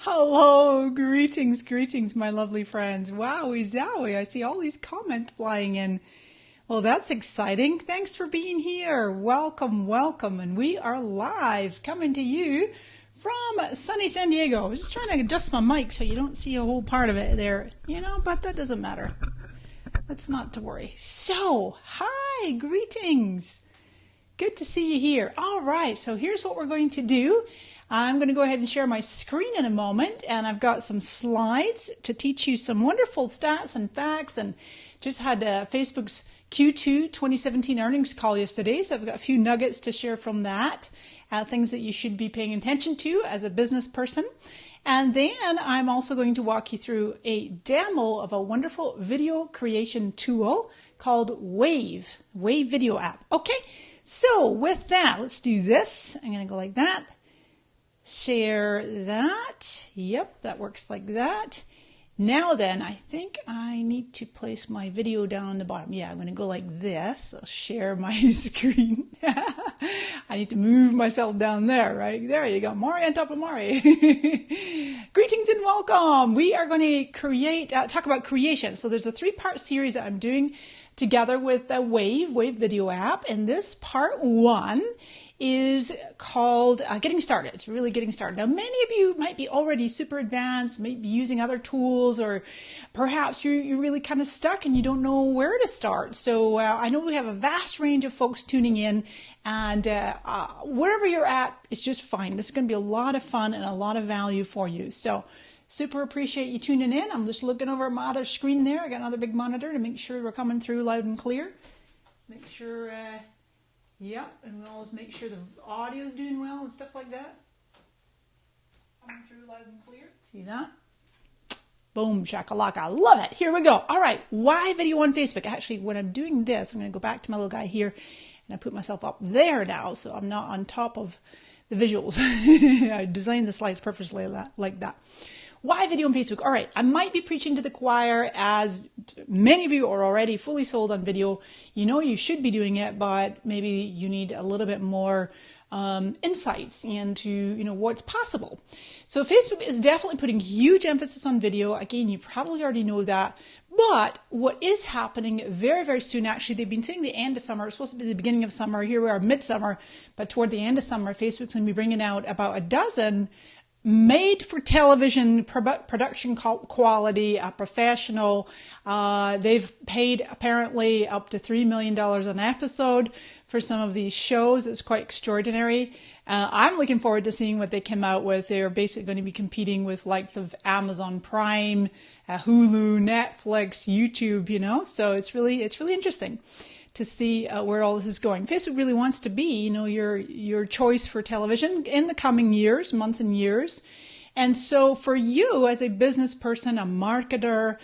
Hello, greetings, my lovely friends. Wowie zowie, I see all these comments flying in. Well, that's exciting. Thanks for being here. Welcome. And we are live coming to you from sunny San Diego. I'm just trying to adjust my mic so you don't see a whole part of it there, but that doesn't matter. That's not to worry. So, hi, greetings. Good to see you here. All right, so here's what we're going to do. I'm going to go ahead and share my screen in a moment, and I've got some slides to teach you some wonderful stats and facts, and just had Facebook's Q2 2017 earnings call yesterday, so I've got a few nuggets to share from that, things that you should be paying attention to as a business person. And then I'm also going to walk you through a demo of a wonderful video creation tool called Wave Video App. Okay, so with that, let's do this. I'm going to go like that. Share that. Yep, that works like that. Now then, I think I need to place my video down on the bottom. Yeah, I'm going to go like this. I'll share my screen. I need to move myself down there, right? There you go. Mari on top of Mari. Greetings and welcome. We are going to talk about creation. So there's a 3-part series that I'm doing together with a Wave Video App. And this part 1 is called Getting Started. It's really getting started. Now, many of you might be already super advanced, maybe using other tools, or perhaps you're really kind of stuck and you don't know where to start. So I know we have a vast range of folks tuning in, and wherever you're at, it's just fine. This is going to be a lot of fun and a lot of value for you. So super appreciate you tuning in. I'm just looking over at my other screen there. I got another big monitor to make sure we're coming through loud and clear. Make sure... Yep, and we'll always make sure the audio's doing well and stuff like that. Coming through loud and clear. See that? Boom, shakalaka. Love it. Here we go. All right, why video on Facebook? Actually, when I'm doing this, I'm going to go back to my little guy here, and I put myself up there now, so I'm not on top of the visuals. I designed the slides purposely like that. Why video on Facebook? All right, I might be preaching to the choir, as many of you are already fully sold on video. You know you should be doing it, but maybe you need a little bit more insights into what's possible. So Facebook is definitely putting huge emphasis on video. Again, you probably already know that. But what is happening very, very soon, actually, they've been saying the end of summer. It's supposed to be the beginning of summer. Here we are, midsummer. But toward the end of summer, Facebook's going to be bringing out about a dozen made for television production quality, professional. They've paid apparently up to $3 million an episode for some of these shows. It's quite extraordinary. I'm looking forward to seeing what they come out with. They're basically going to be competing with likes of Amazon Prime, Hulu, Netflix, YouTube, so it's really interesting to see where all this is going. Facebook really wants to be, your choice for television in the coming years, months and years. And so for you as a business person, a marketer,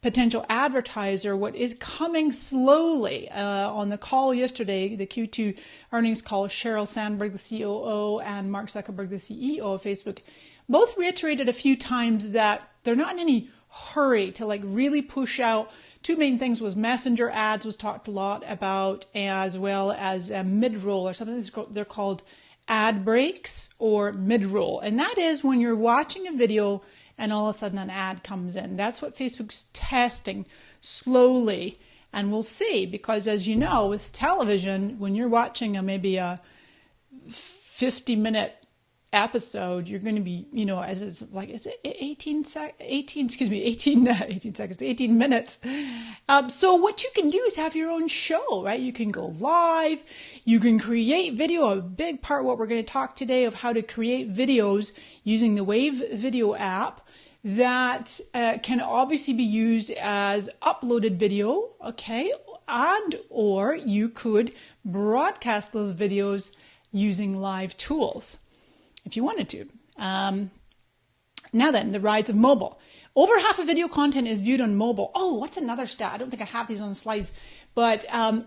potential advertiser, what is coming slowly on the call yesterday, the Q2 earnings call, Sheryl Sandberg, the COO, and Mark Zuckerberg, the CEO of Facebook, both reiterated a few times that they're not in any hurry to really push out. Two main things was messenger ads was talked a lot about, as well as mid-roll, or something they're called ad breaks or mid-roll. And that is when you're watching a video and all of a sudden an ad comes in. That's what Facebook's testing slowly. And we'll see, because as you know, with television, when you're watching maybe a 50-minute episode, you're going to be, as it's 18 minutes. So what you can do is have your own show, right? You can go live, you can create video. A big part of what we're going to talk today of how to create videos using the Wave Video App that can obviously be used as uploaded video, okay? And or you could broadcast those videos using live tools, if you wanted to. Now then, the rise of mobile. Over half of video content is viewed on mobile. Oh, what's another stat? I don't think I have these on the slides, but some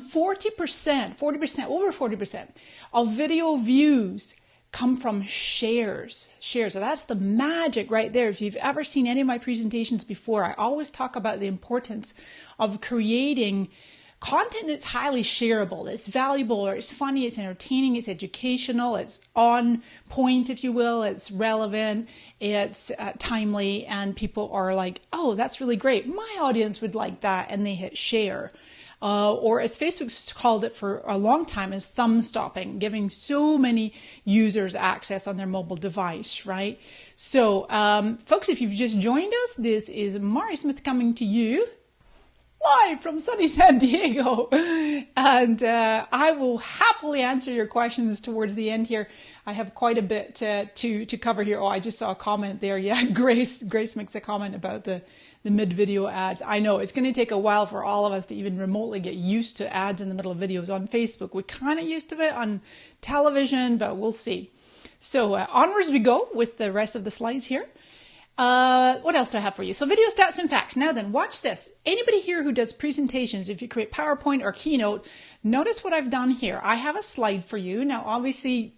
40%, over 40% of video views come from shares. So that's the magic right there. If you've ever seen any of my presentations before, I always talk about the importance of creating content that's highly shareable, it's valuable, or it's funny, it's entertaining, it's educational, it's on point, if you will, it's relevant, it's timely, and people are like, oh, that's really great. My audience would like that, and they hit share. Or as Facebook's called it for a long time, is thumb stopping, giving so many users access on their mobile device, right? So, folks, if you've just joined us, this is Mari Smith coming to you live from sunny San Diego. And I will happily answer your questions towards the end here. I have quite a bit to cover here. Oh, I just saw a comment there. Yeah, Grace makes a comment about the mid-video ads. I know it's going to take a while for all of us to even remotely get used to ads in the middle of videos on Facebook. We're kind of used to it on television, but we'll see. So onwards we go with the rest of the slides here. What else do I have for you? So video stats and facts. Now then, watch this. Anybody here who does presentations, if you create PowerPoint or Keynote, notice what I've done here. I have a slide for you. Now, obviously,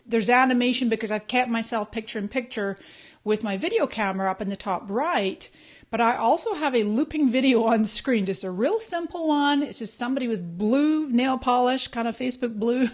there's animation because I've kept myself picture in picture with my video camera up in the top right. But I also have a looping video on screen, just a real simple one. It's just somebody with blue nail polish, kind of Facebook blue,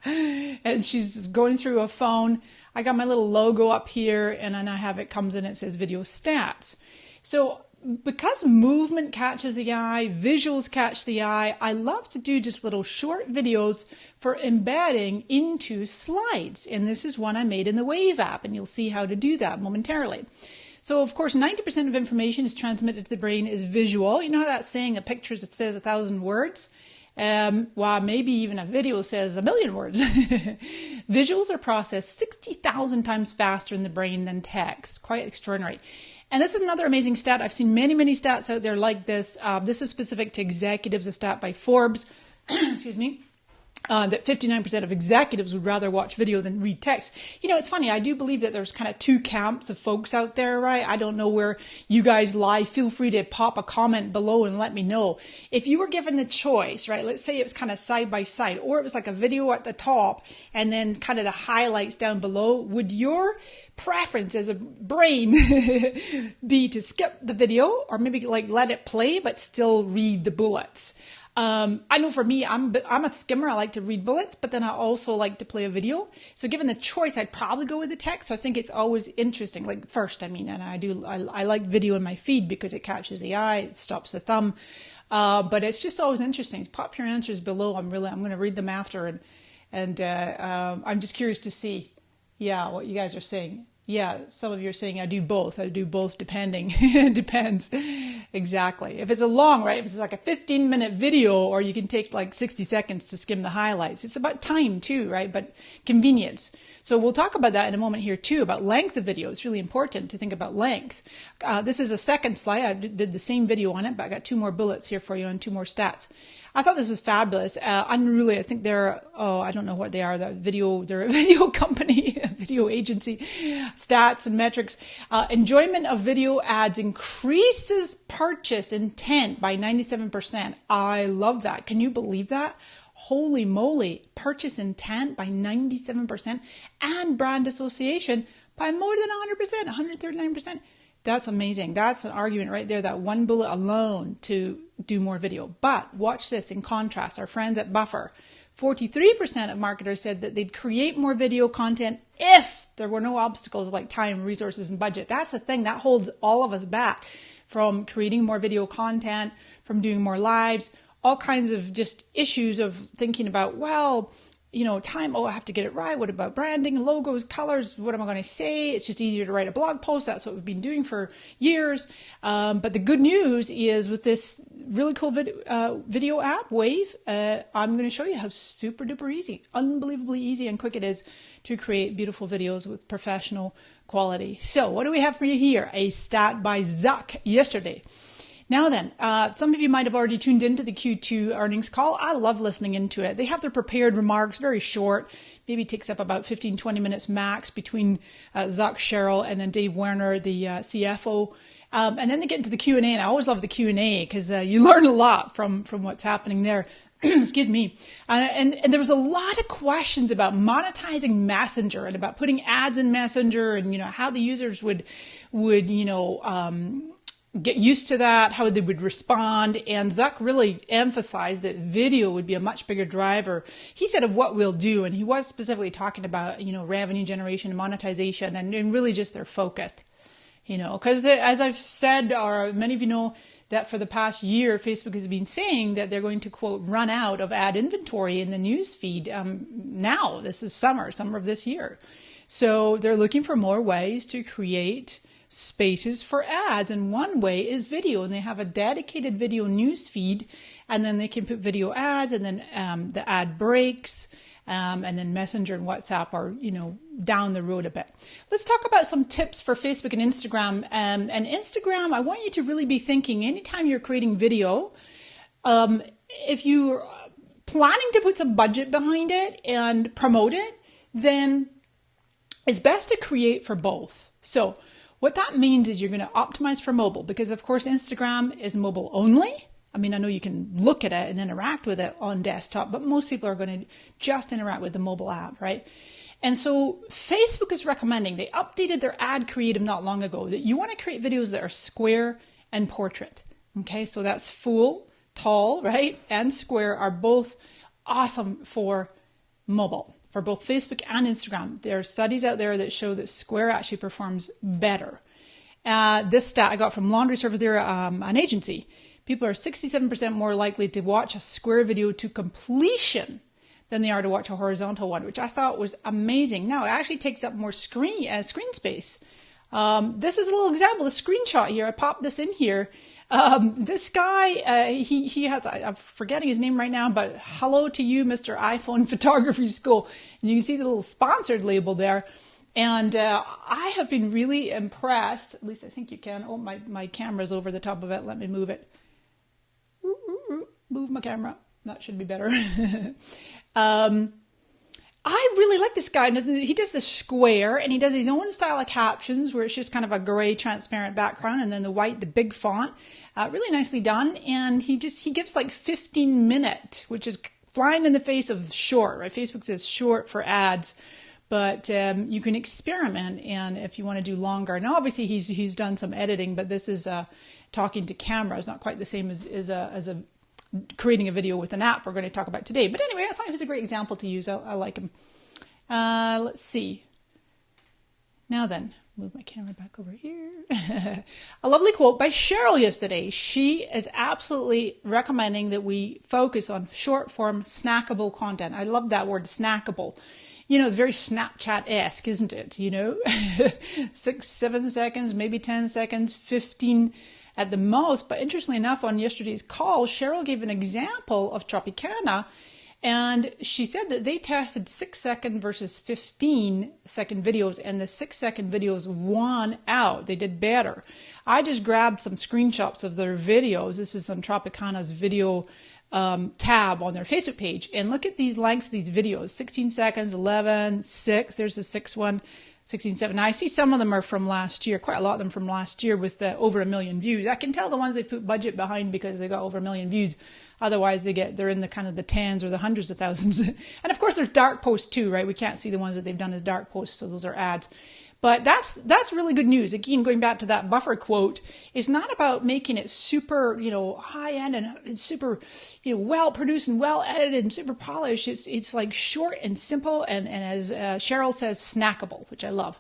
and she's going through a phone. I got my little logo up here, and then I have it comes in, it says video stats. So because movement catches the eye, visuals catch the eye, I love to do just little short videos for embedding into slides. And this is one I made in the Wave app, and you'll see how to do that momentarily. So, of course, 90% of information is transmitted to the brain is visual. You know how that saying, a picture it says 1,000 words? Well, maybe even a video says 1,000,000 words. Visuals are processed 60,000 times faster in the brain than text. Quite extraordinary. And this is another amazing stat. I've seen many, many stats out there like this. This is specific to executives, a stat by Forbes. Excuse me. That 59% of executives would rather watch video than read text. You know, it's funny. I do believe that there's kind of two camps of folks out there, right? I don't know where you guys lie. Feel free to pop a comment below and let me know. If you were given the choice, right? Let's say it was kind of side by side, or it was like a video at the top and then kind of the highlights down below. Would your preference as a brain be to skip the video or maybe like let it play but still read the bullets? I know for me, I'm a skimmer. I like to read bullets, but then I also like to play a video. So given the choice, I'd probably go with the text. So I think it's always interesting. Like first, I mean, and I like video in my feed because it catches the eye, it stops the thumb. But it's just always interesting. Pop your answers below. I'm going to read them after, and I'm just curious to see, what you guys are saying. Yeah, some of you are saying I do both. I do both depending. It depends. Exactly. If it's a long, right? If it's like a 15-minute video or you can take like 60 seconds to skim the highlights. It's about time too, right? But convenience. So we'll talk about that in a moment here too, about length of video. It's really important to think about length. This is a second slide. I did the same video on it, but I got two more bullets here for you and two more stats. I thought this was fabulous. Unruly, I think they're, I don't know what they are. They're a video company, a video agency. Stats and metrics. Enjoyment of video ads increases purchase intent by 97%. I love that. Can you believe that? Holy moly. Purchase intent by 97% and brand association by more than 100%, 139%. That's amazing. That's an argument right there, that one bullet alone to do more video. But watch this in contrast. Our friends at Buffer, 43% of marketers said that they'd create more video content if there were no obstacles like time, resources, and budget. That's the thing that holds all of us back from creating more video content, from doing more lives, all kinds of just issues of thinking about, well, time, I have to get it right. What about branding, logos, colors? What am I going to say? It's just easier to write a blog post. That's what we've been doing for years. But the good news is with this really cool video app, Wave, I'm going to show you how super duper easy, unbelievably easy and quick it is to create beautiful videos with professional quality. So what do we have for you here? A stat by Zuck yesterday. Now then, some of you might have already tuned into the Q2 earnings call. I love listening into it. They have their prepared remarks, very short, maybe takes up about 15, 20 minutes max between Zuck, Cheryl, and then Dave Werner, the CFO. And then they get into the Q&A, and I always love the Q&A because you learn a lot from what's happening there. Excuse me. And there was a lot of questions about monetizing Messenger and about putting ads in Messenger and, how the users would get used to that, how they would respond. And Zuck really emphasized that video would be a much bigger driver. He said of what we'll do, and he was specifically talking about, revenue generation and monetization and really just their focus, because as I've said, or many of you know, that for the past year, Facebook has been saying that they're going to, quote, run out of ad inventory in the news feed now. This is summer of this year. So they're looking for more ways to create spaces for ads, and one way is video, and they have a dedicated video news feed, and then they can put video ads, and then the ad breaks, and then Messenger and WhatsApp are down the road a bit. Let's talk about some tips for Facebook and Instagram. And Instagram, I want you to really be thinking anytime you're creating video, if you're planning to put some budget behind it and promote it, then it's best to create for both. So what that means is you're going to optimize for mobile, because of course Instagram is mobile only. I mean, I know you can look at it and interact with it on desktop, but most people are going to just interact with the mobile app, right? And so Facebook is recommending, they updated their ad creative not long ago, that you want to create videos that are square and portrait. Okay, so that's full, tall, right? And square are both awesome for mobile, for both Facebook and Instagram. There are studies out there that show that square actually performs better. This stat I got from Laundry Service, they're an agency. People are 67% more likely to watch a square video to completion than they are to watch a horizontal one, which I thought was amazing. Now, it actually takes up more screen space. This is a little example, a screenshot here. I popped this in here. This guy, he has, I'm forgetting his name right now, but hello to you, Mr. iPhone Photography School. And you can see the little sponsored label there. And I have been really impressed, at least I think you can. Oh, my camera's over the top of it. Let me move it. Move my camera. That should be better. I really like this guy. He does the square, and he does his own style of captions where it's just kind of a gray transparent background and then the white, the big font. Really nicely done. And he gives like 15-minute, which is flying in the face of short, right? Facebook says short for ads, but you can experiment, and if you want to do longer. Now, obviously, he's done some editing, but this is talking to camera. It's not quite the same as a creating a video with an app we're going to talk about today. But anyway, I thought he was a great example to use. I like him. Let's see. Now then, move my camera back over here. A lovely quote by Cheryl yesterday. She is absolutely recommending that we focus on short form snackable content. I love that word, snackable. It's very Snapchat-esque, isn't it? 6, 7 seconds, maybe 10 seconds, 15 at the most. But interestingly enough, on yesterday's call, Cheryl gave an example of Tropicana, and she said that they tested 6-second versus 15-second videos, and the 6-second videos won out. They did better. I just grabbed some screenshots of their videos. This is on Tropicana's video tab on their Facebook page, and look at these lengths of these videos: 16 seconds, 11, 6. There's the 6 one. 16, 7. Now, I see some of them are from last year, quite a lot of them from last year with over 1 million views. I can tell the ones they put budget behind because they got over 1 million views. Otherwise, they're in the kind of the tens or the hundreds of thousands. And of course, there's dark posts too, right? We can't see the ones that they've done as dark posts, so those are ads. But that's really good news. Again, going back to that buffer quote, it's not about making it super, high end and super, well produced and well edited and super polished. It's like short and simple and as Cheryl says, snackable, which I love.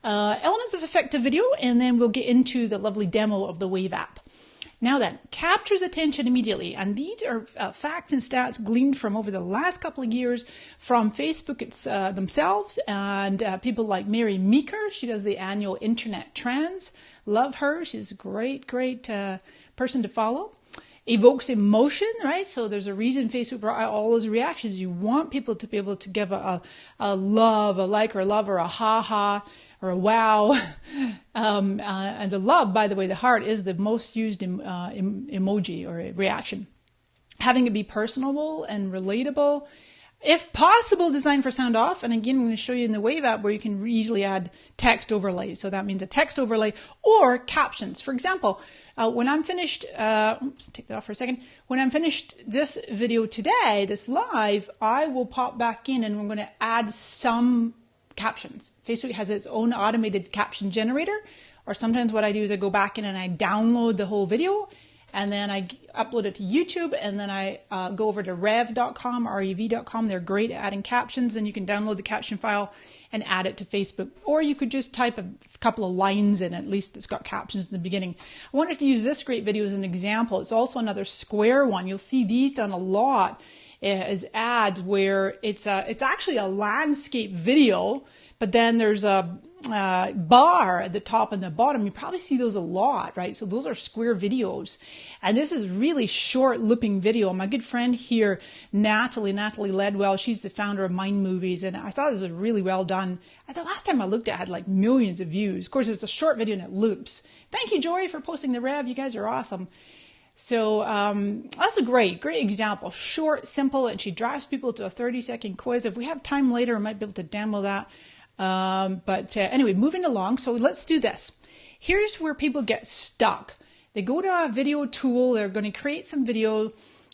Elements of effective video, and then we'll get into the lovely demo of the Wave app. Now then, captures attention immediately. And these are facts and stats gleaned from over the last couple of years from Facebook themselves and people like Mary Meeker. She does the annual Internet Trends. Love her. She's a great person to follow. Evokes emotion, right? So there's a reason Facebook brought out all those reactions. You want people to be able to give a love, a like or a love, or a ha-ha, or a wow. And the love, by the way, the heart is the most used emoji or reaction. Having it be personable and relatable. If possible, designed for sound off. And again, I'm going to show you in the Wave app where you can easily add text overlay. So that means a text overlay or captions. For example, when I'm finished, take that off for a second. When I'm finished this video today, this live, I will pop back in and we're going to add some captions. Facebook has its own automated caption generator, or sometimes what I do is I go back in and I download the whole video, and then I upload it to YouTube, and then I go over to rev.com, rev.com. They're great at adding captions, and you can download the caption file and add it to Facebook. Or you could just type a couple of lines in, at least it's got captions in the beginning. I wanted to use this great video as an example. It's also another Square one. You'll see these done a lot as ads where it's actually a landscape video, but then there's a bar at the top and the bottom. You probably see those a lot, right? So those are Square videos. And this is really short looping video. My good friend here, Natalie Ledwell, she's the founder of Mind Movies, and I thought it was really well done. The last time I looked at it had like millions of views. Of course, it's a short video and it loops. Thank you, Joy, for posting the Rev. You guys are awesome. So that's a great example. Short, simple, and she drives people to a 30-second quiz. If we have time later, I might be able to demo that. But anyway, moving along. So let's do this. Here's where people get stuck. They go to a video tool. They're going to create some video.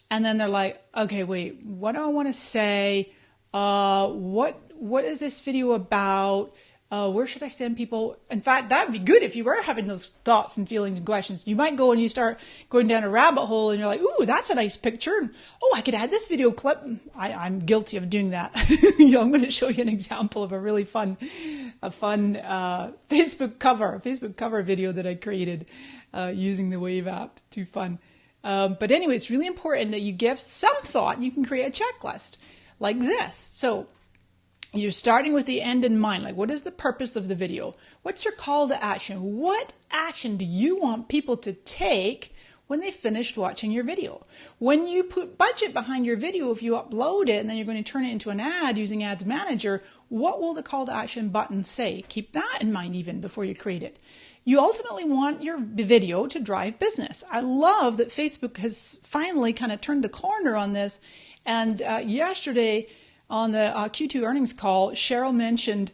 And then they're like, okay, wait, what do I want to say? What is this video about? Where should I send people? In fact, that would be good if you were having those thoughts and feelings and questions. You might go and you start going down a rabbit hole and you're like, ooh, that's a nice picture. Oh, I could add this video clip. I'm guilty of doing that. I'm going to show you an example of a really fun Facebook cover video that I created using the Wave app. Too fun. But anyway, it's really important that you give some thought. You can create a checklist like this. So you're starting with the end in mind. Like, what is the purpose of the video? What's your call to action? What action do you want people to take when they finished watching your video? When you put budget behind your video, if you upload it and then you're going to turn it into an ad using Ads Manager, what will the call to action button say? Keep that in mind even before you create it. You ultimately want your video to drive business. I love that Facebook has finally kind of turned the corner on this. And yesterday, on the Q2 earnings call, Cheryl mentioned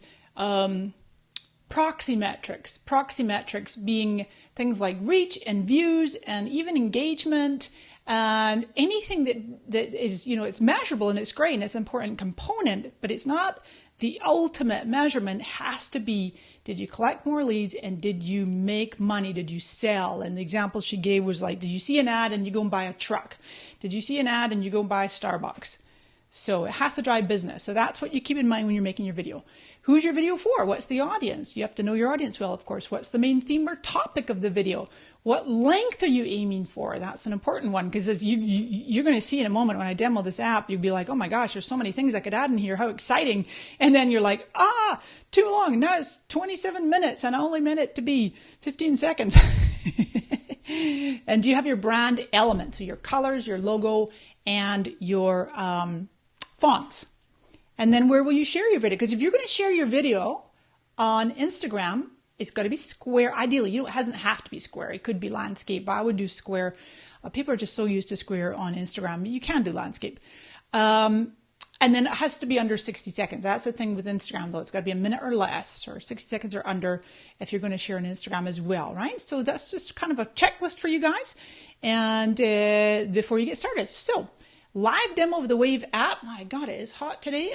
proxy metrics. Proxy metrics being things like reach and views and even engagement and anything that is, it's measurable and it's great and it's an important component, but it's not the ultimate measurement. Has to be, did you collect more leads and did you make money? Did you sell? And the example she gave was like, did you see an ad and you go and buy a truck? Did you see an ad and you go and buy Starbucks? So it has to drive business. So that's what you keep in mind when you're making your video. Who's your video for? What's the audience? You have to know your audience well, of course. What's the main theme or topic of the video? What length are you aiming for? That's an important one, because if you're going to see in a moment when I demo this app, you'll be like, oh my gosh, there's so many things I could add in here. How exciting. And then you're like, too long. Now it's 27 minutes and I only meant it to be 15 seconds. And do you have your brand element? So your colors, your logo, and your fonts. And then where will you share your video? Because if you're going to share your video on Instagram, it's got to be square. Ideally, it doesn't have to be square. It could be landscape, but I would do square. People are just so used to square on Instagram. You can do landscape. And then it has to be under 60 seconds. That's the thing with Instagram, though. It's got to be a minute or less, or 60 seconds or under if you're going to share on Instagram as well, right? So that's just kind of a checklist for you guys. And before you get started. So, live demo of the Wave app. My God, it is hot today.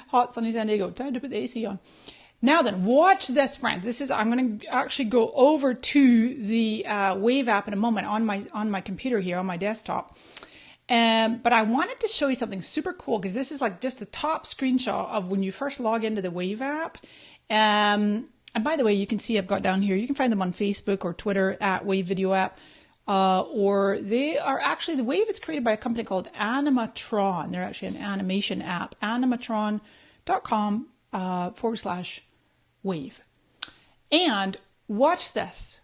Hot sunny San Diego. Time to put the AC on. Now then, watch this, friends. I'm going to actually go over to the Wave app in a moment on my computer here, on my desktop. But I wanted to show you something super cool, because this is like just a top screenshot of when you first log into the Wave app. And by the way, you can see I've got down here, you can find them on Facebook or Twitter at Wave Video App. Or they are actually, the Wave is created by a company called Animatron. They're actually an animation app. Animatron.com /Wave. And watch this.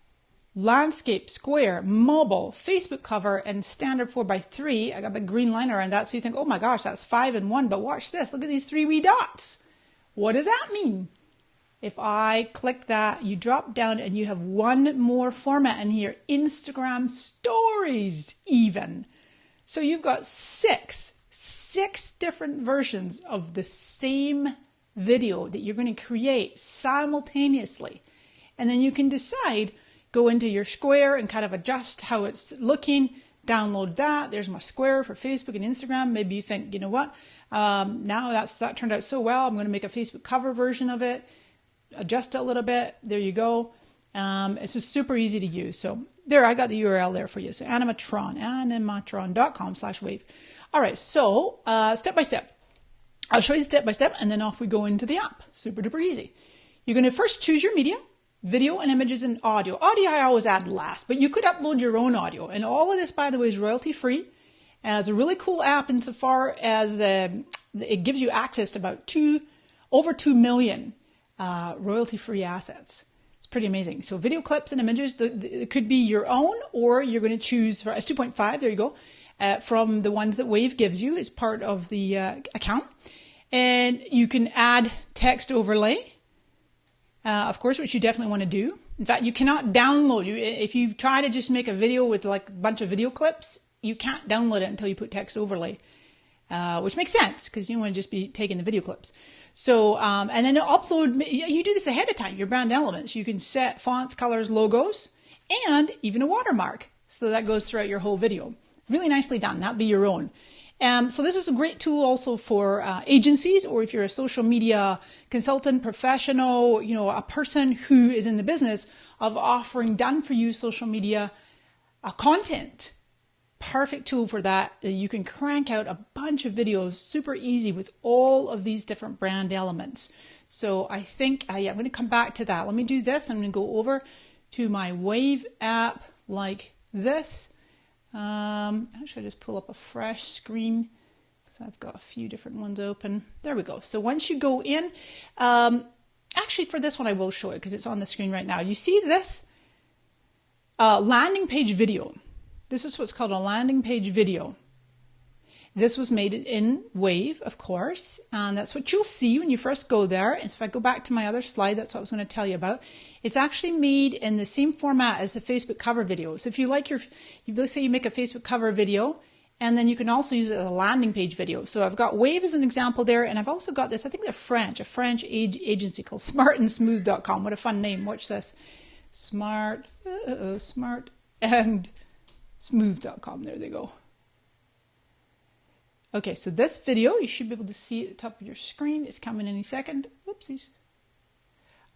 Landscape, square, mobile, Facebook cover, and standard 4x3. I got a green line around that, so you think, oh my gosh, that's 5 in 1. But watch this. Look at these 3 wee dots. What does that mean? If I click that, you drop down and you have one more format in here, Instagram stories even. So you've got six different versions of the same video that you're going to create simultaneously. And then you can decide, go into your square and kind of adjust how it's looking. download that. There's my square for Facebook and Instagram. Maybe you think, you know what, now that turned out so well, I'm going to make a Facebook cover version of it, adjust it a little bit. There you go. It's just super easy to use. So there, I got the URL there for you. So animatron.com/wave. All right, so step by step. I'll show you step by step, and then off we go into the app. Super duper easy. You're going to first choose your media, video and images and audio. Audio I always add last, but you could upload your own audio. And all of this, by the way, is royalty free. And it's a really cool app insofar as it gives you access to over 2 million royalty free assets. It's pretty amazing. So video clips and images, it could be your own, or you're going to choose, it's 2.5, there you go, from the ones that Wave gives you as part of the account. And you can add text overlay. Of course, which you definitely want to do. In fact, you cannot download. If you try to just make a video with like a bunch of video clips, you can't download it until you put text overlay, which makes sense because you want to just be taking the video clips. So, and then upload, you do this ahead of time, your brand elements. You can set fonts, colors, logos, and even a watermark. So that goes throughout your whole video. Really nicely done. That'd be your own. So this is a great tool also for agencies, or if you're a social media consultant, professional, you know, a person who is in the business of offering done for you social media content. Perfect tool for that. You can crank out a bunch of videos super easy with all of these different brand elements. So I think, yeah, I'm going to come back to that. Let me do this. I'm going to go over to my Wave app like this. Actually, I just pull up a fresh screen because I've got a few different ones open. There we go. So once you go in, actually for this one, I will show it because it's on the screen right now. You see this landing page video. This is what's called a landing page video. This was made in Wave, of course, and that's what you'll see when you first go there. And so if I go back to my other slide, that's what I was going to tell you about. It's actually made in the same format as a Facebook cover video. So if you like let's say you make a Facebook cover video, and then you can also use it as a landing page video. So I've got Wave as an example there, and I've also got this, I think they're French, a French agency called smartandsmooth.com. What a fun name. Watch this. Smartandsmooth.com. There they go. Okay, so this video, you should be able to see at the top of your screen. It's coming any second. Whoopsies.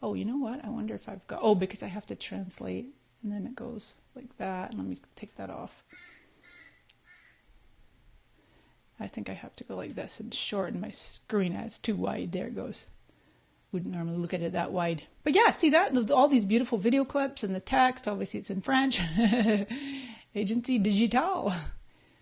Oh, you know what? I wonder if I've got, because I have to translate, and then it goes like that. Let me take that off. I think I have to go like this and shorten my screen. It's too wide. There it goes. Wouldn't normally look at it that wide. But yeah, see that? All these beautiful video clips and the text. Obviously, it's in French. Agency Digital.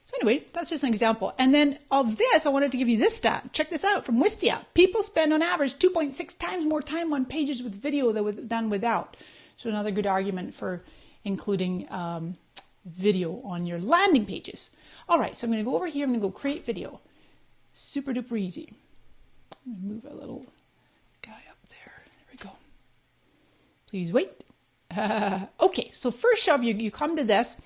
So anyway, that's just an example. And then of this, I wanted to give you this stat. Check this out from Wistia. People spend on average 2.6 times more time on pages with video than without. So another good argument for including video on your landing pages. All right, so I'm going to go over here. I'm going to go create video. Super duper easy. I'm going to move a little guy up there. There we go. Please wait. Okay, so first up, you come to this,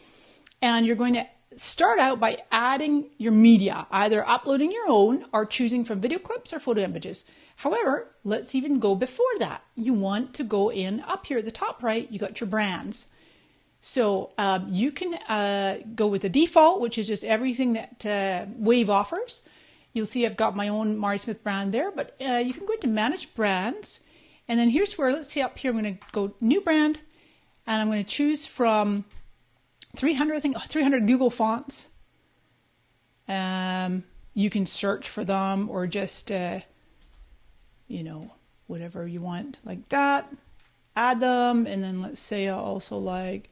and you're going to start out by adding your media, either uploading your own or choosing from video clips or photo images. However, let's even go before that. You want to go in up here at the top right, you got your brands. So you can go with the default, which is just everything that Wave offers. You'll see I've got my own Mari Smith brand there, but you can go into manage brands. And then here's where, let's see up here, I'm going to go new brand, and I'm going to choose from 300 Google fonts. You can search for them or just, whatever you want like that. Add them, and then let's say I also like,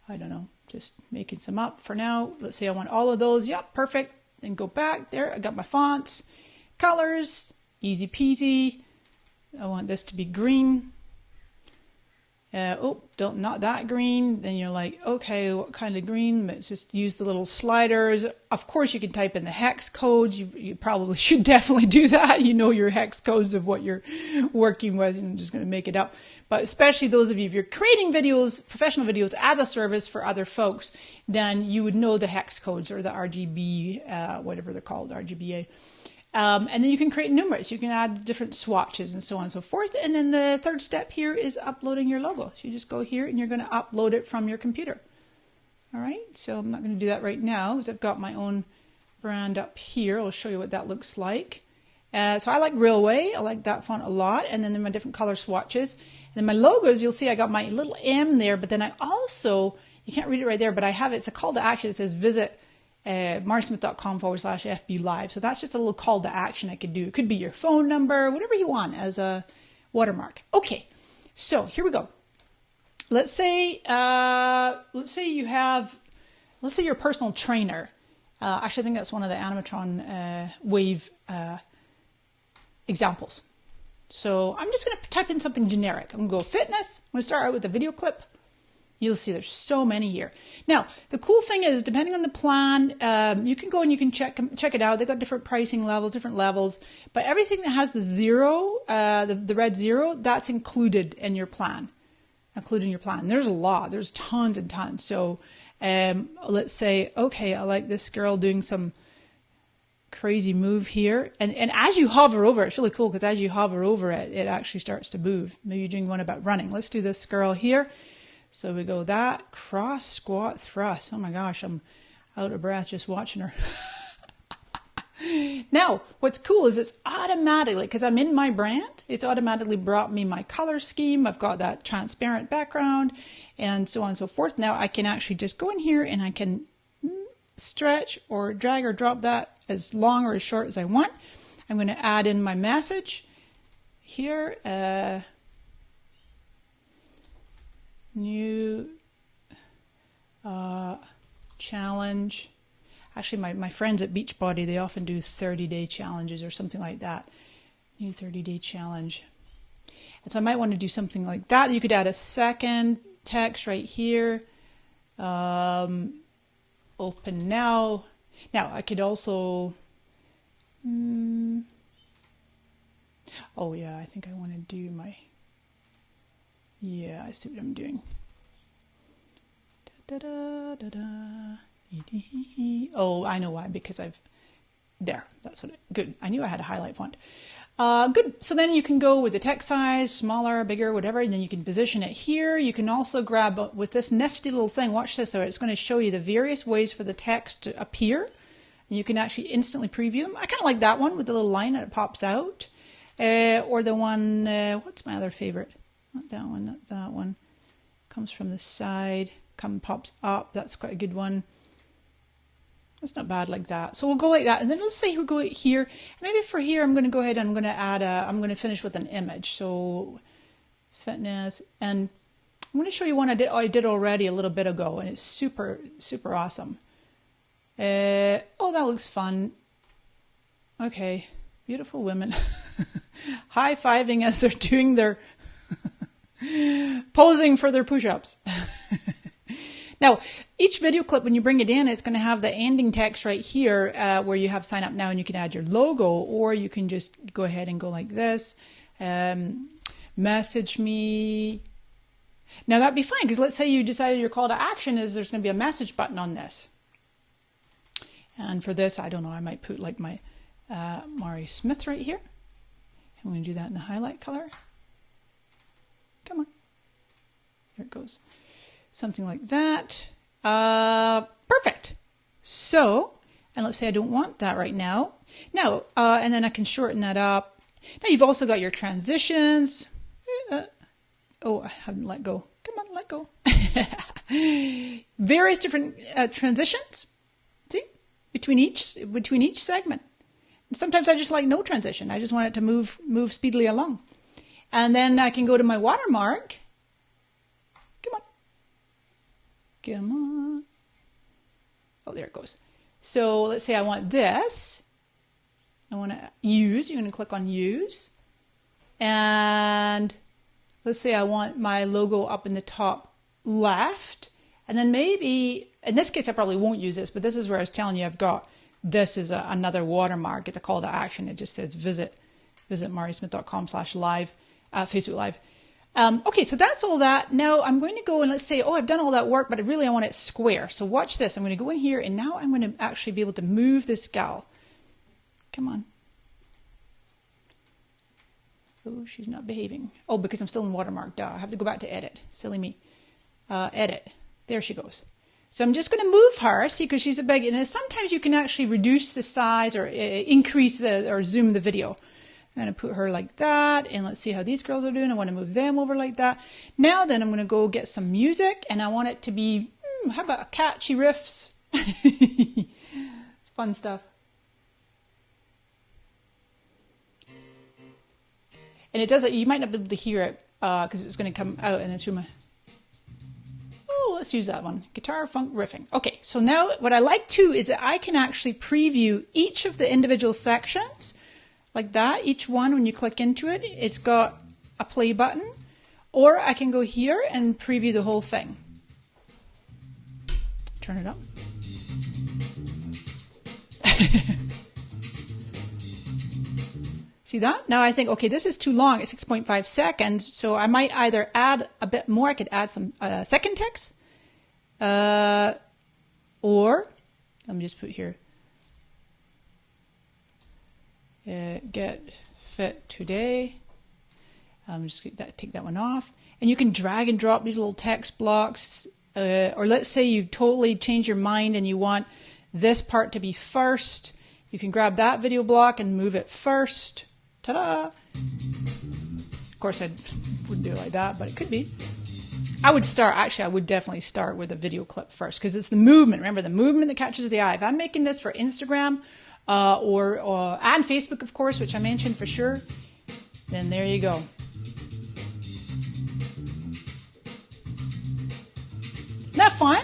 I don't know, just making some up for now. Let's say I want all of those. Yep, perfect. Then go back there. I got my fonts, colors, easy peasy. I want this to be green. Not that green. Then you're like, okay, what kind of green? Let's just use the little sliders. Of course, you can type in the hex codes. You probably should definitely do that. You know your hex codes of what you're working with. I'm just going to make it up. But especially those of you, if you're creating videos, professional videos as a service for other folks, then you would know the hex codes or the RGB, whatever they're called, RGBA. And then you can create numerous. You can add different swatches and so on and so forth. And then the third step here is uploading your logo. So you just go here and you're going to upload it from your computer. All right, so I'm not going to do that right now because I've got my own brand up here. I'll show you what that looks like. So I like Railway. I like that font a lot. And then my different color swatches. And then my logos, you'll see I got my little M there, but then I also, you can't read it right there, but I have it. It's a call to action. It says visit marysmith.com/FB Live. So that's just a little call to action I could do. It could be your phone number, whatever you want as a watermark. Okay, so here we go. Let's say you have, let's say you're a personal trainer. Actually, I think that's one of the Animatron Wave examples. So I'm just going to type in something generic. I'm going to go fitness. I'm going to start out with a video clip. You'll see there's so many here. Now, the cool thing is, depending on the plan, you can go and you can check it out. They've got different pricing levels, different levels. But everything that has the zero, the red zero, that's included in your plan. There's a lot. There's tons and tons. So let's say, okay, I like this girl doing some crazy move here. And as you hover over it, it's really cool because as you hover over it, it actually starts to move. Maybe you're doing one about running. Let's do this girl here. So we go that, cross, squat, thrust. Oh my gosh, I'm out of breath just watching her. Now, what's cool is it's automatically, because I'm in my brand, it's automatically brought me my color scheme. I've got that transparent background and so on and so forth. Now I can actually just go in here and I can stretch or drag or drop that as long or as short as I want. I'm going to add in my message here. New challenge. Actually, my friends at Beachbody, they often do 30-day challenges or something like that. New 30-day challenge. And so I might want to do something like that. You could add a second text right here. Open now. Now, I could also... oh, yeah, I think I want to do my... Yeah, I see what I'm doing. Da, da, da, da. Oh, I know why, because there, that's what good. I knew I had a highlight font. Good. So then you can go with the text size, smaller, bigger, whatever, and then you can position it here. You can also grab with this nifty little thing, watch this, so it's going to show you the various ways for the text to appear. And you can actually instantly preview them. I kind of like that one with the little line that pops out. Or the one, what's my other favorite? Not that one, not that one. Comes from the side, pops up. That's quite a good one. That's not bad like that. So we'll go like that. And then let's say we go here. Maybe for here, I'm going to go ahead and I'm going to add I'm going to finish with an image. So fitness. And I'm going to show you one I did already a little bit ago. And it's super, super awesome. Oh, that looks fun. Okay. Beautiful women. High-fiving as they're doing their posing for their push-ups. Now, each video clip, when you bring it in, it's going to have the ending text right here where you have sign up now and you can add your logo, or you can just go ahead and go like this. Message me. Now, that'd be fine because let's say you decided your call to action is there's going to be a message button on this. And for this, I don't know, I might put like my Mari Smith right here. I'm going to do that in the highlight color. Come on. There it goes. Something like that. Perfect. So, and let's say I don't want that right now. Now, and then I can shorten that up. Now you've also got your transitions. Oh, I haven't let go. Come on, let go. Various different transitions. See? Between each segment. Sometimes I just like no transition. I just want it to move speedily along. And then I can go to my watermark. Come on. Come on. Oh, there it goes. So let's say I want this. I want to use. You're going to click on use. And let's say I want my logo up in the top left. And then maybe, in this case, I probably won't use this, but this is where I was telling you I've got, this is another watermark. It's a call to action. It just says visit marysmith.com/live, Facebook Live. Okay, so that's all that. Now I'm going to go and let's say, oh, I've done all that work, but I want it square. So watch this. I'm going to go in here and now I'm going to actually be able to move this gal. Come on. Oh, she's not behaving. Oh, because I'm still in watermark. Duh. I have to go back to edit. Silly me. Edit. There she goes. So I'm just going to move her, see, because she's a big, and sometimes you can actually reduce the size or increase or zoom the video. I'm going to put her like that, and let's see how these girls are doing. I want to move them over like that. Now then, I'm going to go get some music, and I want it to be, how about a catchy riffs? It's fun stuff. And it does it, you might not be able to hear it because it's going to come out and then through my... Oh, let's use that one. Guitar funk riffing. Okay, so now what I like too is that I can actually preview each of the individual sections like that. Each one, when you click into it, it's got a play button. Or I can go here and preview the whole thing. Turn it up. See that? Now I think, okay, this is too long. It's 6.5 seconds. So I might either add a bit more. I could add some second text. Or, let me just put here, get fit today. Just take that one off. And you can drag and drop these little text blocks. Or let's say you totally change your mind and you want this part to be first. You can grab that video block and move it first. Ta-da! Of course, I wouldn't do it like that, but it could be. I would definitely start with a video clip first because it's the movement. Remember, the movement that catches the eye. If I'm making this for Instagram and Facebook, of course, which I mentioned for sure, then there you go. Isn't that fun?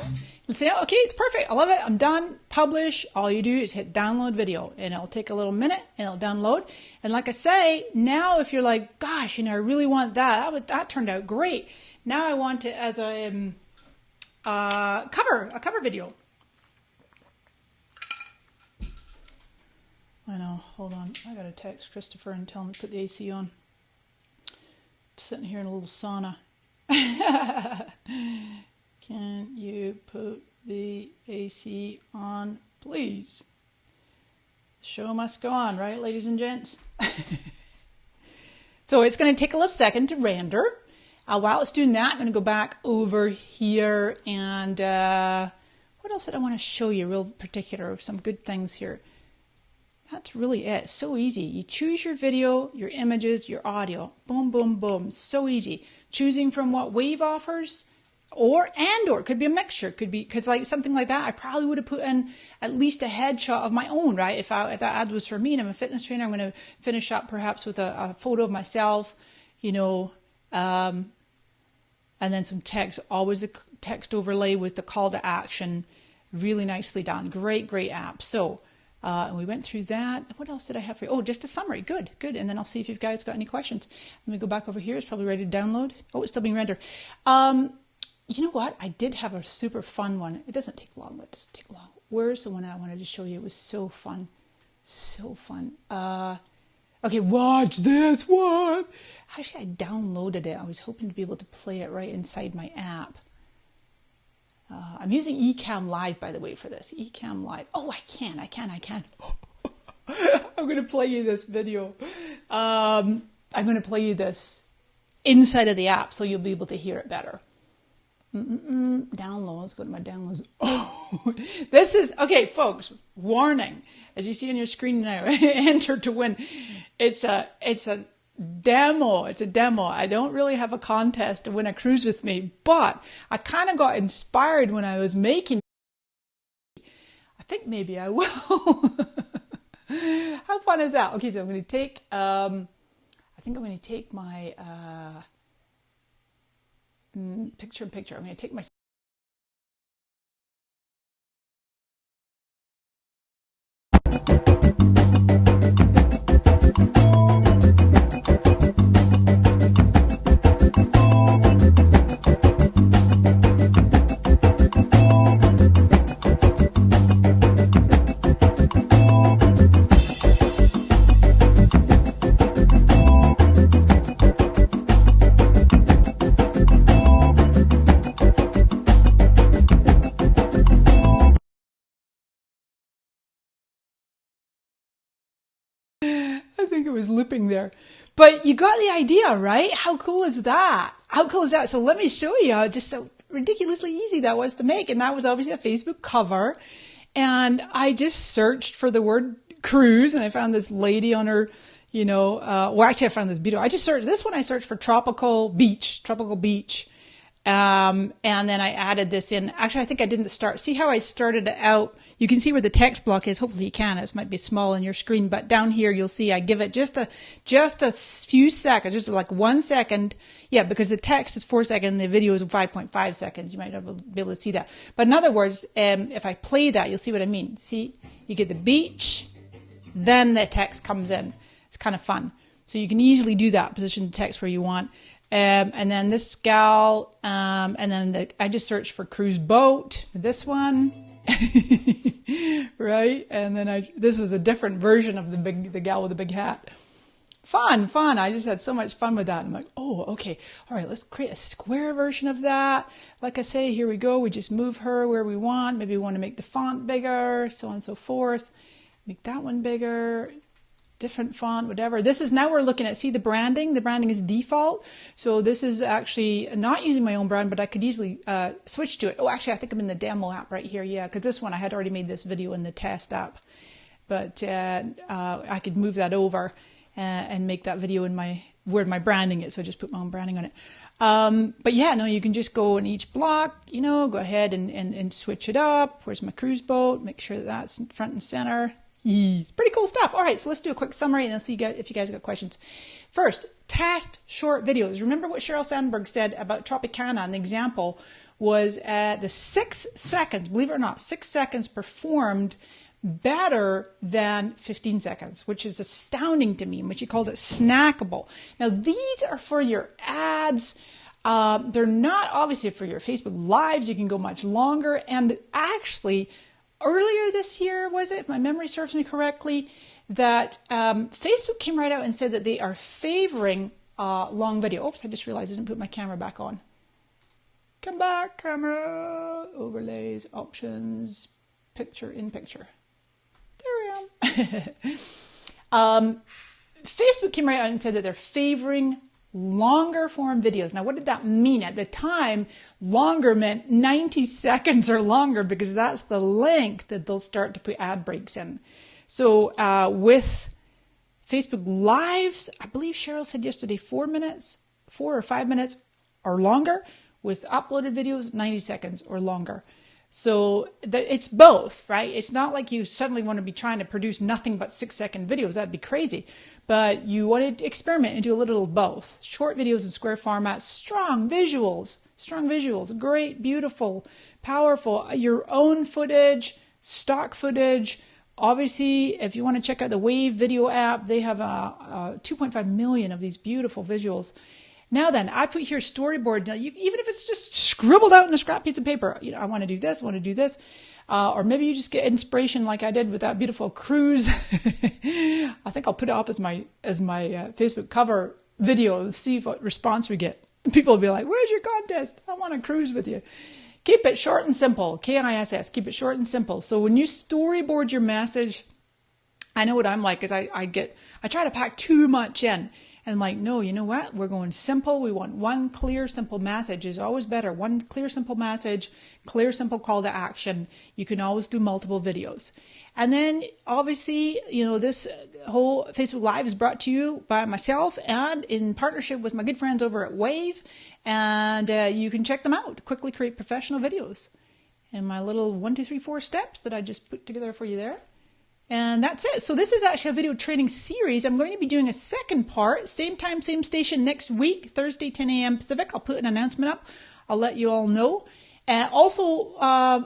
Let's say, okay, it's perfect. I love it. I'm done. Publish. All you do is hit download video and it'll take a little minute and it'll download. And like I say, now if you're like, gosh, I really want that. That turned out great. Now I want it as a cover video. I know. Hold on. I got to text Christopher and tell him to put the AC on. I'm sitting here in a little sauna. Can you put the AC on, please? The show must go on, right, ladies and gents? So it's going to take a little second to render. While it's doing that, I'm going to go back over here and what else did I want to show you real particular? Some good things here. That's really it. So easy. You choose your video, your images, your audio. Boom, boom, boom. So easy. Choosing from what Wave offers. Or it could be a mixture. It could be, because like something like that, I probably would have put in at least a headshot of my own, right? If that ad was for me and I'm a fitness trainer, I'm going to finish up perhaps with a photo of myself, and then some text, always the text overlay with the call to action. Really nicely done. Great, great app. So, and we went through that. What else did I have for you? Oh, just a summary. Good, good. And then I'll see if you guys got any questions. Let me go back over here. It's probably ready to download. Oh, it's still being rendered. You know what? I did have a super fun one. It doesn't take long. It doesn't take long. Where's the one I wanted to show you? It was so fun. So fun. Okay, watch this one. Actually, I downloaded it. I was hoping to be able to play it right inside my app. I'm using Ecamm Live, by the way, for this. Ecamm Live. Oh, I can. I'm going to play you this video. I'm going to play you this inside of the app so you'll be able to hear it better. Downloads, go to my downloads. Oh, this is, okay, folks, warning. As you see on your screen now, enter to win. It's a demo. It's a demo. I don't really have a contest to win a cruise with me, but I kind of got inspired when I was making it. I think maybe I will. How fun is that? Okay, so I'm going to take, I think I'm going to take my, picture. I'm going to take my it was looping there. But you got the idea, right? How cool is that? How cool is that? So let me show you. Just so ridiculously easy that was to make. And that was obviously a Facebook cover. And I just searched for the word cruise, and I found this lady on her, well, actually I found this video. I searched for tropical beach. And then I added this in. Actually, I think I didn't see how I started it out. You can see where the text block is. Hopefully you can. It might be small on your screen, but down here you'll see I give it just a few seconds, just like 1 second. Yeah, because the text is 4 seconds, the video is 5.5 seconds. You might not be able to see that. But in other words, if I play that, you'll see what I mean. See, you get the beach, then the text comes in. It's kind of fun. So you can easily do that, position the text where you want. And then this gal, and then I just searched for cruise boat, this one, right? And then this was a different version of the gal with the big hat. Fun. I just had so much fun with that. I'm like, oh, okay. All right, let's create a square version of that. Like I say, here we go. We just move her where we want. Maybe we want to make the font bigger, so on and so forth. Make that one bigger. Different font, whatever. Now we're looking at, see the branding? The branding is default. So this is actually not using my own brand, but I could easily switch to it. Oh, actually, I think I'm in the demo app right here. Yeah, because this one, I had already made this video in the test app. But I could move that over and make that video in where my branding is. So I just put my own branding on it. But yeah, no, you can just go in each block, go ahead and switch it up. Where's my cruise boat? Make sure that's in front and center. It's pretty cool stuff. All right, so let's do a quick summary and then see if you guys got questions. First, test short videos. Remember what Sheryl Sandberg said about Tropicana, and the example was the 6 seconds, believe it or not, 6 seconds performed better than 15 seconds, which is astounding to me, and which she called it snackable. Now, these are for your ads. They're not obviously for your Facebook Lives. You can go much longer, and actually, earlier this year, was it, if my memory serves me correctly, that Facebook came right out and said that they are favoring long video. Oops, I just realized I didn't put my camera back on. Come back, camera, overlays, options, picture in picture. There I am. Facebook came right out and said that they're favoring longer form videos. Now, what did that mean? At the time, longer meant 90 seconds or longer, because that's the length that they'll start to put ad breaks in. So with Facebook Lives, I believe Sheryl said yesterday 4 or 5 minutes or longer. With uploaded videos, 90 seconds or longer. So it's both, right? It's not like you suddenly want to be trying to produce nothing but 6-second videos. That'd be crazy. But you want to experiment and do a little of both. Short videos in square formats, strong visuals, great, beautiful, powerful, your own footage, stock footage. Obviously, if you want to check out the Wave video app, they have 2.5 million of these beautiful visuals. Now then, I put here storyboard. Now, even if it's just scribbled out in a scrap piece of paper, I want to do this, or maybe you just get inspiration like I did with that beautiful cruise. I think I'll put it up as my Facebook cover video, see what response we get. People will be like, "Where's your contest? I want to cruise with you." Keep it short and simple. KISS. Keep it short and simple. So when you storyboard your message, I know what I'm like, is I try to pack too much in. And I'm like, no, you know what? We're going simple. We want one clear, simple message is always better. One clear, simple message, clear, simple call to action. You can always do multiple videos. And then obviously, this whole Facebook Live is brought to you by myself and in partnership with my good friends over at Wave. And you can check them out. Quickly create professional videos. And my little 1, 2, 3, 4 steps that I just put together for you there. And that's it. So this is actually a video training series. I'm going to be doing a second part, same time, same station next week, Thursday, 10 a.m. Pacific. I'll put an announcement up. I'll let you all know. And also,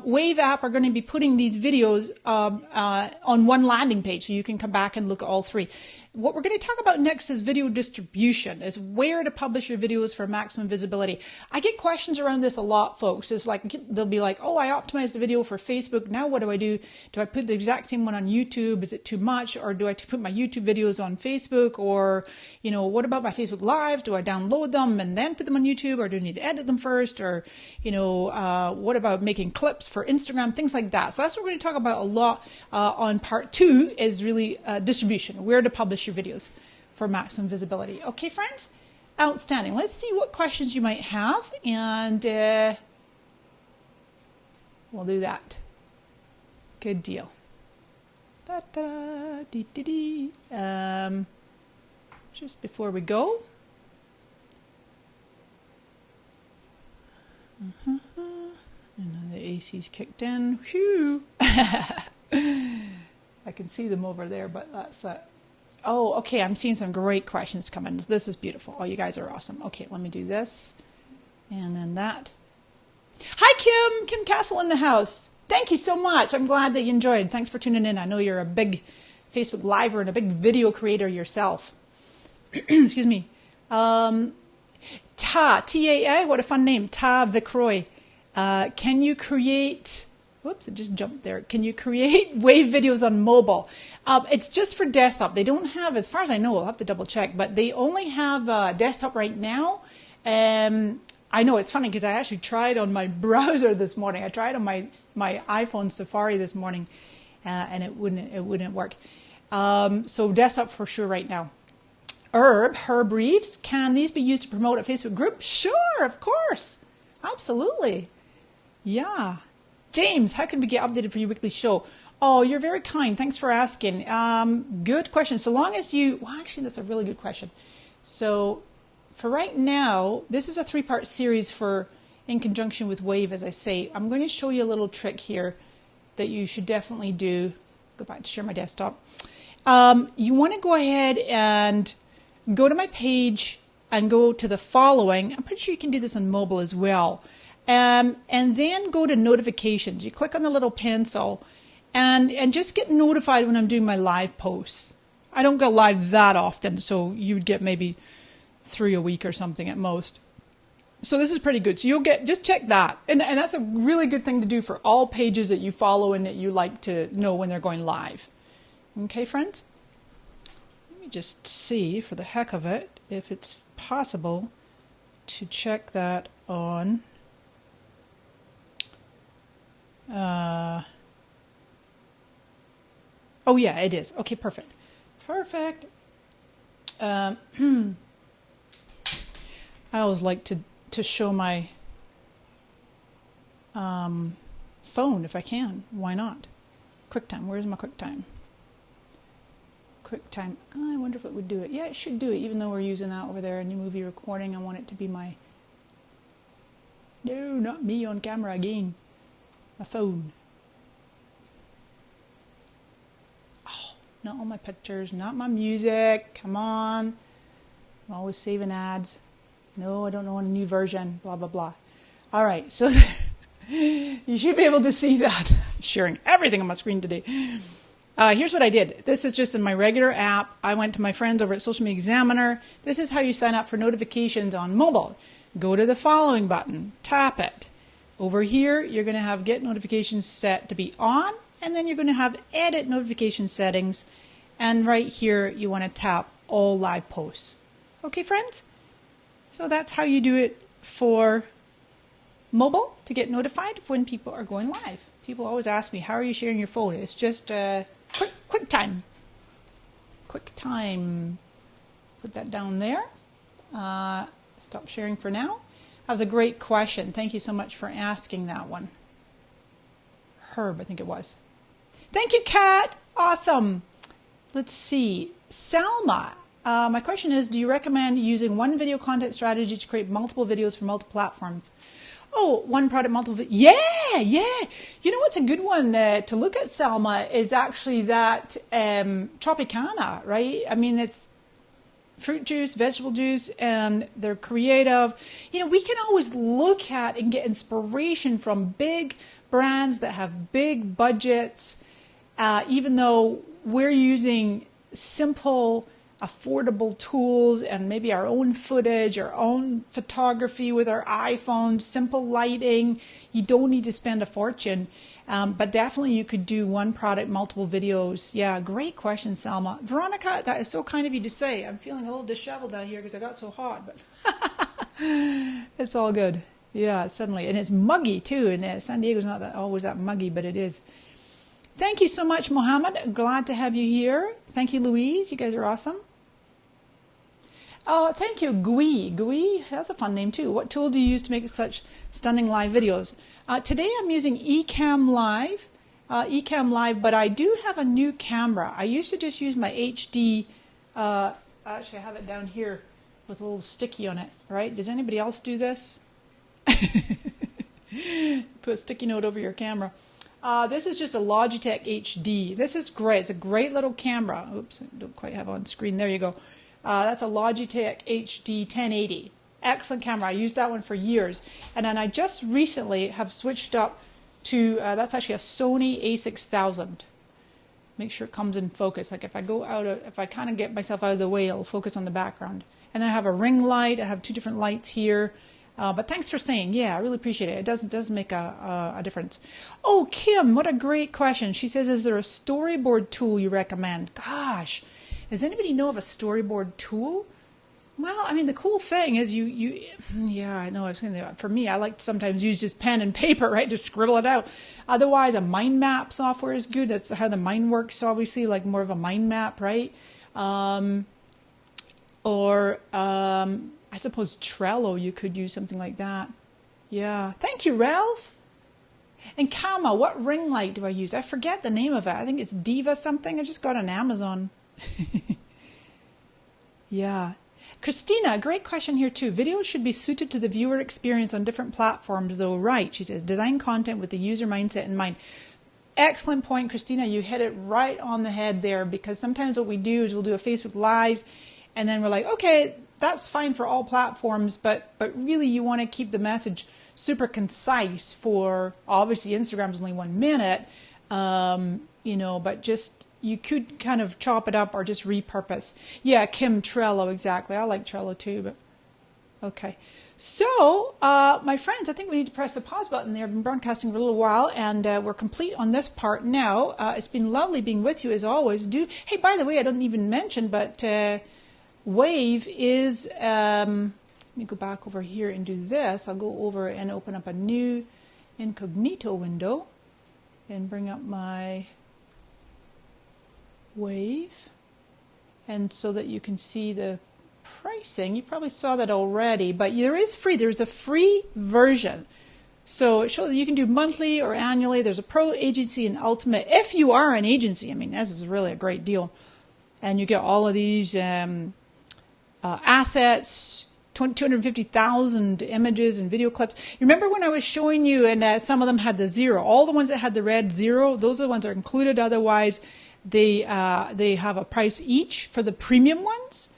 Wave app are going to be putting these videos on one landing page, so you can come back and look at all three. What we're going to talk about next is video distribution, is where to publish your videos for maximum visibility. I get questions around this a lot, folks. It's like, they'll be like, oh, I optimized the video for Facebook. Now what do I do? Do I put the exact same one on YouTube? Is it too much? Or do I put my YouTube videos on Facebook? Or, what about my Facebook Live? Do I download them and then put them on YouTube? Or do I need to edit them first? Or, what about making clips for Instagram? Things like that. So that's what we're going to talk about a lot on part 2, is really distribution, where to publish your videos for maximum visibility. Okay, friends? Outstanding. Let's see what questions you might have. And We'll do that. Good deal. Just before we go. And the AC's kicked in. Whew. I can see them over there, but that's oh, okay. I'm seeing some great questions coming. This is beautiful. Oh, you guys are awesome. Okay, let me do this. And then that. Hi, Kim. Kim Castle in the house. Thank you so much. I'm glad that you enjoyed. Thanks for tuning in. I know you're a big Facebook Liver and a big video creator yourself. Excuse me. T-A-A, what a fun name. Ta Vicroy. Can you create... Whoops, it just jumped there. Can you create wave videos on mobile? It's just for desktop. They don't have, as far as I know, I'll have to double check, but they only have desktop right now. I know it's funny because I actually tried on my browser this morning. I tried on my iPhone Safari this morning, and it wouldn't work. So desktop for sure right now. Herb Reeves, can these be used to promote a Facebook group? Sure, of course. Absolutely. Yeah. James, how can we get updated for your weekly show? Oh, you're very kind. Thanks for asking. Good question. So long as you... Well, actually, that's a really good question. So for right now, this is a 3-part series in conjunction with Wave, as I say. I'm going to show you a little trick here that you should definitely do. Go back to share my desktop. You want to go ahead and go to my page and go to the following. I'm pretty sure you can do this on mobile as well. And then go to notifications. You click on the little pencil and just get notified when I'm doing my live posts. I don't go live that often, so you would get maybe 3 a week or something at most. So this is pretty good. So you'll get, just check that. And that's a really good thing to do for all pages that you follow and that you like to know when they're going live. Okay, friends? Let me just see, for the heck of it, if it's possible to check that on... oh yeah, it is. Okay, perfect. Perfect. I always like to show my phone if I can. Why not? QuickTime. Where's my QuickTime? QuickTime. I wonder if it would do it. Yeah, it should do it, even though we're using that over there. A new movie recording. I want it to be my... No, not me on camera again. My phone. Oh, not all my pictures, not my music. Come on. I'm always saving ads. No, I don't know a new version. Blah, blah, blah. All right, so you should be able to see that. I'm sharing everything on my screen today. Here's what I did. This is just in my regular app. I went to my friends over at Social Media Examiner. This is how you sign up for notifications on mobile. Go to the following button. Tap it. Over here, you're going to have Get Notifications set to be on, and then you're going to have Edit Notification Settings, and right here, you want to tap All Live Posts. Okay, friends? So that's how you do it for mobile, to get notified when people are going live. People always ask me, how are you sharing your phone? It's just QuickTime. QuickTime. Put that down there. Stop sharing for now. That was a great question. Thank you so much for asking that one. Herb, I think it was. Thank you, Kat. Awesome. Let's see. Salma, my question is, do you recommend using one video content strategy to create multiple videos for multiple platforms? Oh, one product, multiple... Yeah. You know what's a good one to look at, Salma, is actually that Tropicana, right? I mean, it's fruit juice, vegetable juice, and they're creative. You know, we can always look at and get inspiration from big brands that have big budgets, even though we're using simple, affordable tools and maybe our own footage, our own photography with our iPhone, simple lighting. You don't need to spend a fortune. But definitely you could do one product, multiple videos. Yeah, great question, Salma. Veronica, that is so kind of you to say. I'm feeling a little disheveled out here because I got so hot, but it's all good. Yeah, suddenly. And it's muggy too. And San Diego's not always that muggy, but it is. Thank you so much, Mohammed. Glad to have you here. Thank you, Louise. You guys are awesome. Oh, thank you, Gui. Gui, that's a fun name too. What tool do you use to make such stunning live videos? Today I'm using Ecamm Live, but I do have a new camera. I used to just use my HD, actually I have it down here with a little sticky on it, right? Does anybody else do this? Put a sticky note over your camera. This is just a Logitech HD. This is great. It's a great little camera. Oops, I don't quite have on screen. There you go. That's a Logitech HD 1080. Excellent camera. I used that one for years. And then I just recently have switched up to, that's actually a Sony a6000. Make sure it comes in focus. Like if I go out, if I kind of get myself out of the way, it'll focus on the background. And then I have a ring light. I have two different lights here. But thanks for saying. Yeah, I really appreciate it. It does make a difference. Oh, Kim, what a great question. She says, is there a storyboard tool you recommend? Gosh, does anybody know of a storyboard tool? Well, I mean, the cool thing is yeah, I know I was saying that. For me, I like to sometimes use just pen and paper, right, to scribble it out. Otherwise, a mind map software is good. That's how the mind works, obviously, like more of a mind map, right? I suppose Trello, you could use something like that. Yeah. Thank you, Ralph. And Kama, what ring light do I use? I forget the name of it. I think it's Diva something. I just got it on Amazon. Yeah. Christina, great question here too. Videos should be suited to the viewer experience on different platforms, though, right? She says, design content with the user mindset in mind. Excellent point, Christina. You hit it right on the head there, because sometimes what we do is we'll do a Facebook Live and then we're like, okay, that's fine for all platforms, but really you want to keep the message super concise for, obviously Instagram's only 1 minute, but just, you could kind of chop it up or just repurpose. Yeah, Kim, Trello, exactly. I like Trello too, but okay. So, my friends, I think we need to press the pause button there. I've been broadcasting for a little while, and we're complete on this part now. It's been lovely being with you as always. Hey, by the way, I didn't even mention, but Wave is, let me go back over here and do this. I'll go over and open up a new incognito window and bring up my Wave, and so that you can see the pricing. You probably saw that already, but there's a free version. So it shows that you can do monthly or annually. There's a pro agency and ultimate. If you are an agency, I mean, this is really a great deal. And you get all of these assets, 250,000 images and video clips. You remember when I was showing you, and some of them had the 0. All the ones that had the red 0, those are the ones that are included. Otherwise, they have a price each for the premium ones.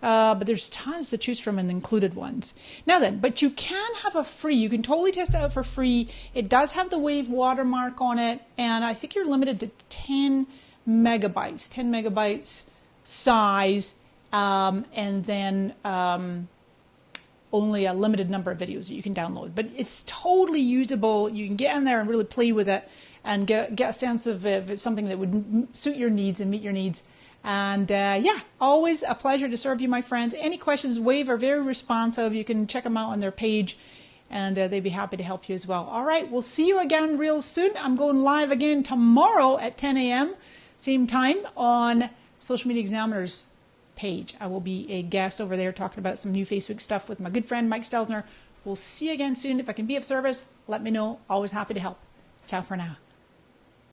But there's tons to choose from in the included ones. Now then, but you can have a free, you can totally test it out for free. It does have the Wave watermark on it, and I think you're limited to 10 megabytes size, and then only a limited number of videos that you can download. But it's totally usable. You can get in there and really play with it and get a sense of if it's something that would suit your needs and meet your needs. And yeah, always a pleasure to serve you, my friends. Any questions, Wave are very responsive. You can check them out on their page, and they'd be happy to help you as well. All right, we'll see you again real soon. I'm going live again tomorrow at 10 a.m., same time, on Social Media Examiner's page. I will be a guest over there talking about some new Facebook stuff with my good friend Mike Stelzner. We'll see you again soon. If I can be of service, let me know. Always happy to help. Ciao for now.